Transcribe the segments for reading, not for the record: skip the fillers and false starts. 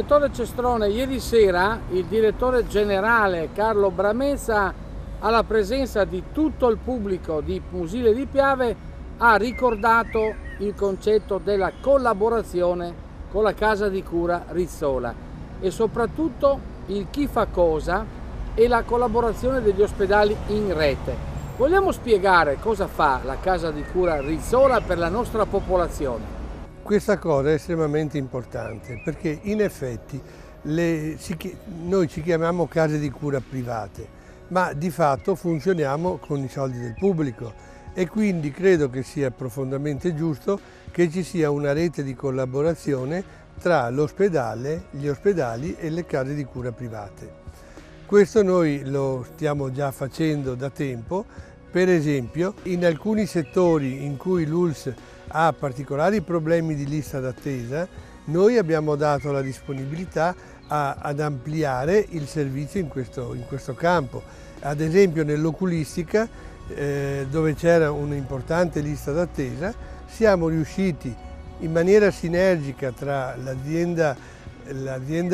direttore Cestrone, ieri sera il direttore generale Carlo Bramezza, alla presenza di tutto il pubblico di Musile di Piave, ha ricordato il concetto della collaborazione con la casa di cura Rizzola e soprattutto il chi fa cosa e la collaborazione degli ospedali in rete. Vogliamo spiegare cosa fa la casa di cura Rizzola per la nostra popolazione? Questa cosa è estremamente importante perché in effetti noi ci chiamiamo case di cura private, ma di fatto funzioniamo con i soldi del pubblico e quindi credo che sia profondamente giusto che ci sia una rete di collaborazione tra l'ospedale, gli ospedali e le case di cura private. Questo noi lo stiamo già facendo da tempo, per esempio in alcuni settori in cui l'ULSS ha particolari problemi di lista d'attesa, noi abbiamo dato la disponibilità ad ampliare il servizio in questo campo. Ad esempio nell'oculistica, dove c'era un'importante lista d'attesa, siamo riusciti in maniera sinergica tra l'azienda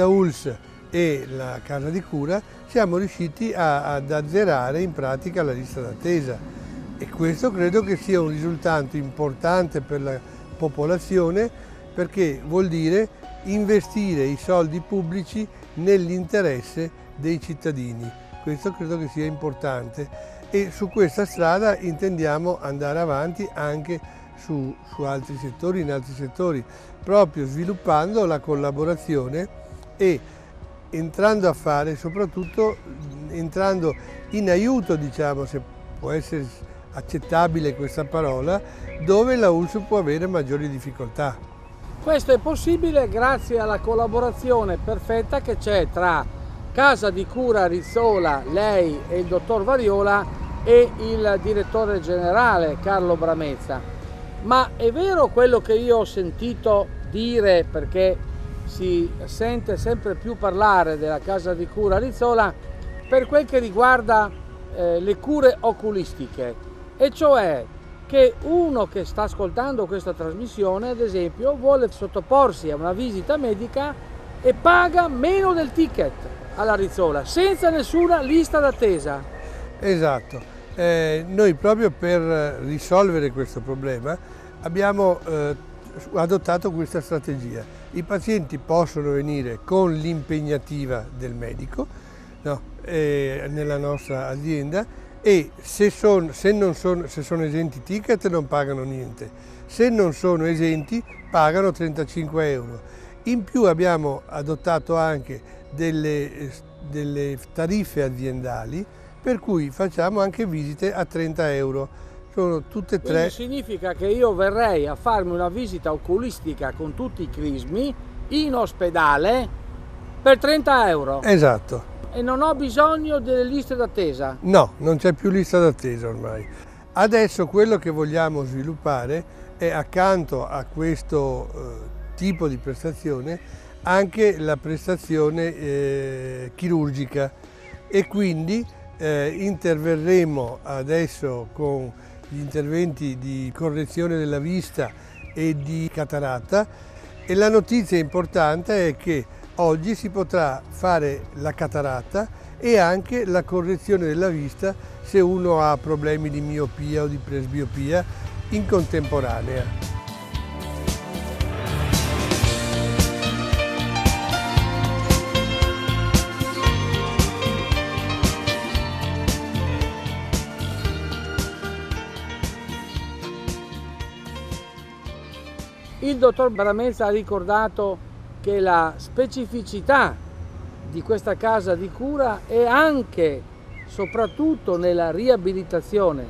ULSS e la casa di cura, siamo riusciti ad azzerare in pratica la lista d'attesa. E questo credo che sia un risultato importante per la popolazione perché vuol dire investire i soldi pubblici nell'interesse dei cittadini. Questo credo che sia importante e su questa strada intendiamo andare avanti anche su altri settori, in altri settori, proprio sviluppando la collaborazione e soprattutto entrando in aiuto, diciamo, se può essere accettabile questa parola, dove la ULSS può avere maggiori difficoltà. Questo è possibile grazie alla collaborazione perfetta che c'è tra casa di cura Rizzola, lei e il dottor Variola e il direttore generale Carlo Bramezza. Ma è vero quello che io ho sentito dire, perché si sente sempre più parlare della casa di cura Rizzola per quel che riguarda le cure oculistiche, e cioè che uno che sta ascoltando questa trasmissione, ad esempio, vuole sottoporsi a una visita medica e paga meno del ticket alla Rizzola, senza nessuna lista d'attesa. Esatto, noi proprio per risolvere questo problema abbiamo adottato questa strategia. I pazienti possono venire con l'impegnativa del medico, no, nella nostra azienda, e se sono esenti ticket non pagano niente, se non sono esenti pagano 35 euro. In più abbiamo adottato anche delle tariffe aziendali per cui facciamo anche visite a 30 euro. Sono tutte e tre. Quindi significa che io verrei a farmi una visita oculistica con tutti i crismi in ospedale per 30 euro. Esatto. E non ho bisogno delle liste d'attesa? No, non c'è più lista d'attesa ormai. Adesso quello che vogliamo sviluppare è, accanto a questo tipo di prestazione, anche la prestazione chirurgica e quindi interverremo adesso con gli interventi di correzione della vista e di cataratta, e la notizia importante è che oggi si potrà fare la cataratta e anche la correzione della vista se uno ha problemi di miopia o di presbiopia in contemporanea. Il dottor Bramezza ha ricordato che la specificità di questa casa di cura è anche, soprattutto nella riabilitazione.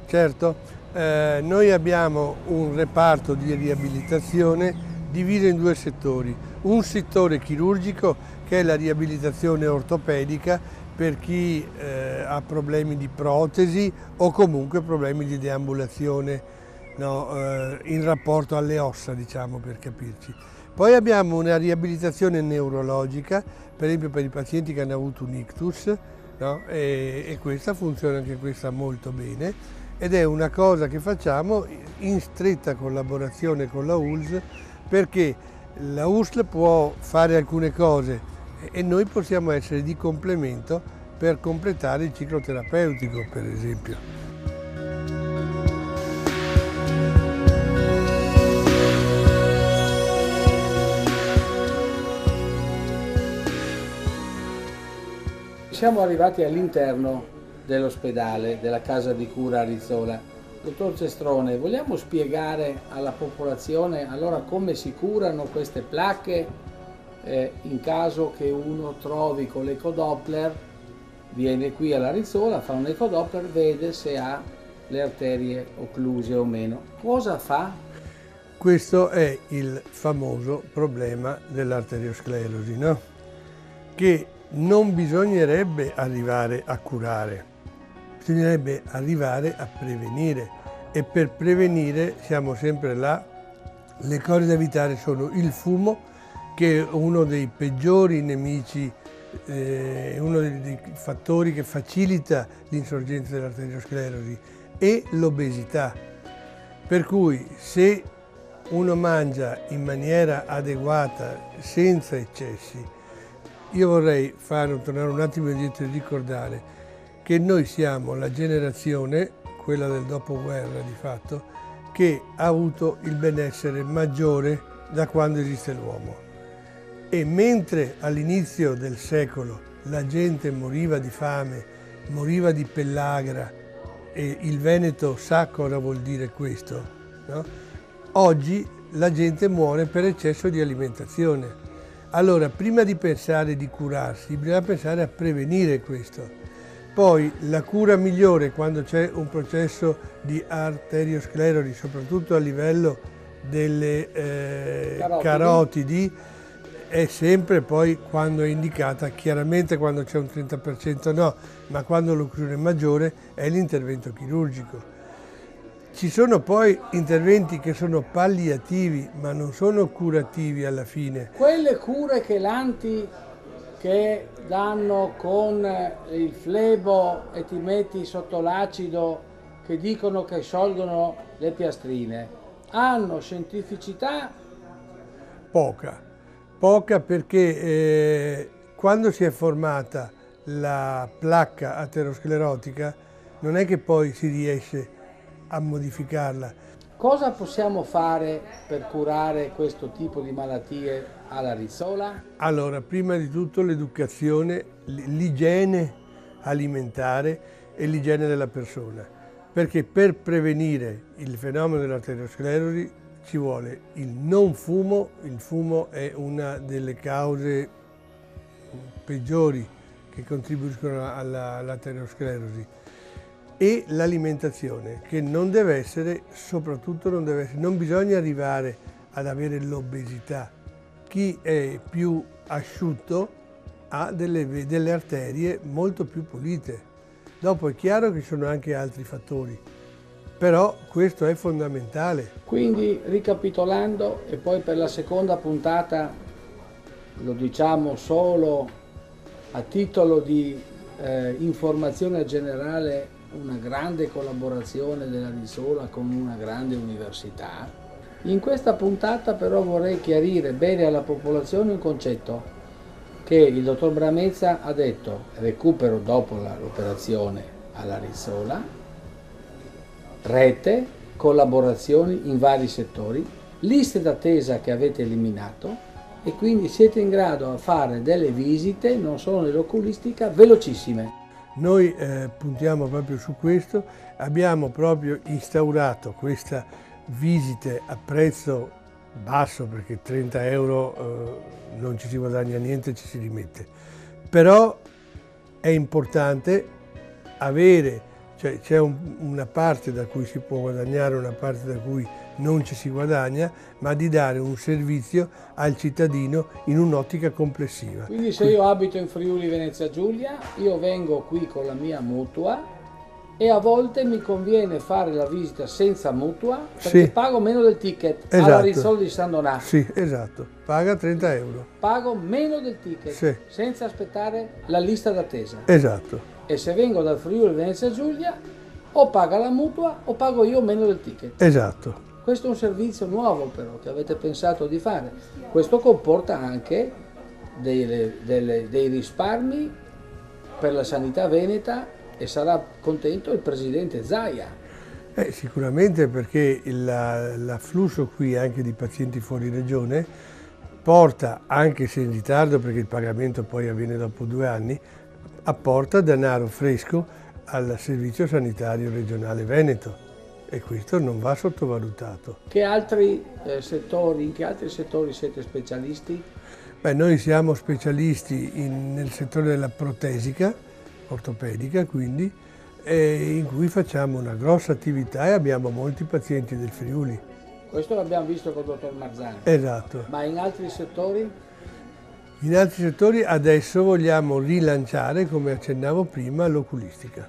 Certo, noi abbiamo un reparto di riabilitazione diviso in due settori. Un settore chirurgico che è la riabilitazione ortopedica per chi ha problemi di protesi o comunque problemi di deambulazione, no, in rapporto alle ossa, diciamo, per capirci. Poi abbiamo una riabilitazione neurologica, per esempio per i pazienti che hanno avuto un ictus, no? E questa funziona anche questa molto bene ed è una cosa che facciamo in stretta collaborazione con la ULSS perché La USL può fare alcune cose e noi possiamo essere di complemento per completare il ciclo terapeutico, per esempio. Siamo arrivati all'interno dell'ospedale, della casa di cura a Rizzola. Dottor Cestrone, vogliamo spiegare alla popolazione allora come si curano queste placche in caso che uno trovi con l'ecodoppler, viene qui alla Rizzola, fa un ecodoppler, vede se ha le arterie occluse o meno. Cosa fa? Questo è il famoso problema dell'arteriosclerosi, no? Che non bisognerebbe arrivare a curare, bisognerebbe arrivare a prevenire, e per prevenire siamo sempre là. Le cose da evitare sono il fumo, che è uno dei peggiori nemici, uno dei fattori che facilita l'insorgenza dell'arteriosclerosi, e l'obesità. Per cui se uno mangia in maniera adeguata, senza eccessi. Io vorrei tornare un attimo indietro e ricordare che noi siamo la generazione, quella del dopoguerra di fatto, che ha avuto il benessere maggiore da quando esiste l'uomo. E mentre all'inizio del secolo la gente moriva di fame, moriva di pellagra, e il Veneto sa cosa vuol dire questo, no? Oggi la gente muore per eccesso di alimentazione. Allora, prima di pensare di curarsi, bisogna pensare a prevenire questo. Poi la cura migliore quando c'è un processo di arteriosclerosi, soprattutto a livello delle carotidi, è sempre poi quando è indicata, chiaramente quando c'è un 30% no, ma quando l'occlusione è maggiore è l'intervento chirurgico. Ci sono poi interventi che sono palliativi, ma non sono curativi alla fine. Quelle cure che danno con il flebo e ti metti sotto l'acido, che dicono che sciolgono le piastrine, hanno scientificità? Poca perché quando si è formata la placca aterosclerotica non è che poi si riesce a modificarla. Cosa possiamo fare per curare questo tipo di malattie alla Rizzola? Allora, prima di tutto l'educazione, l'igiene alimentare e l'igiene della persona, perché per prevenire il fenomeno dell'arteriosclerosi ci vuole il non fumo. Il fumo è una delle cause peggiori che contribuiscono all'arteriosclerosi, e l'alimentazione, che non deve essere, soprattutto non bisogna arrivare ad avere l'obesità. Chi è più asciutto ha delle arterie molto più pulite. Dopo è chiaro che ci sono anche altri fattori, però questo è fondamentale. Quindi, ricapitolando, e poi per la seconda puntata lo diciamo solo a titolo di informazione generale, una grande collaborazione della Rizzola con una grande università. In questa puntata però vorrei chiarire bene alla popolazione un concetto che il dottor Bramezza ha detto: recupero dopo l'operazione alla Rizzola, rete, collaborazioni in vari settori, liste d'attesa che avete eliminato, e quindi siete in grado a fare delle visite, non solo nell'oculistica, velocissime. Noi puntiamo proprio su questo, abbiamo proprio instaurato queste visite a prezzo basso, perché 30 euro non ci si guadagna niente, ci si rimette. Però è importante avere, cioè c'è una parte da cui si può guadagnare, una parte da cui non ci si guadagna, ma di dare un servizio al cittadino in un'ottica complessiva. Quindi se io abito in Friuli Venezia Giulia, io vengo qui con la mia mutua e a volte mi conviene fare la visita senza mutua, perché sì, pago meno del ticket, esatto, alla Rizzola di San Donato. Sì, esatto, paga 30 euro. Pago meno del ticket, sì, senza aspettare la lista d'attesa. Esatto. E se vengo dal Friuli Venezia Giulia, o paga la mutua o pago io meno del ticket. Esatto. Questo è un servizio nuovo però che avete pensato di fare. Questo comporta anche dei risparmi per la sanità veneta e sarà contento il presidente Zaia. Sicuramente, perché l'afflusso qui anche di pazienti fuori regione porta, anche se in ritardo perché il pagamento poi avviene dopo 2 anni, apporta denaro fresco al Servizio Sanitario Regionale Veneto e questo non va sottovalutato. Che altri settori, in che altri settori siete specialisti? Beh, noi siamo specialisti nel settore della protesica, ortopedica quindi, in cui facciamo una grossa attività e abbiamo molti pazienti del Friuli. Questo l'abbiamo visto con il dottor Marzano. Esatto. Ma in altri settori? In altri settori adesso vogliamo rilanciare, come accennavo prima, l'oculistica.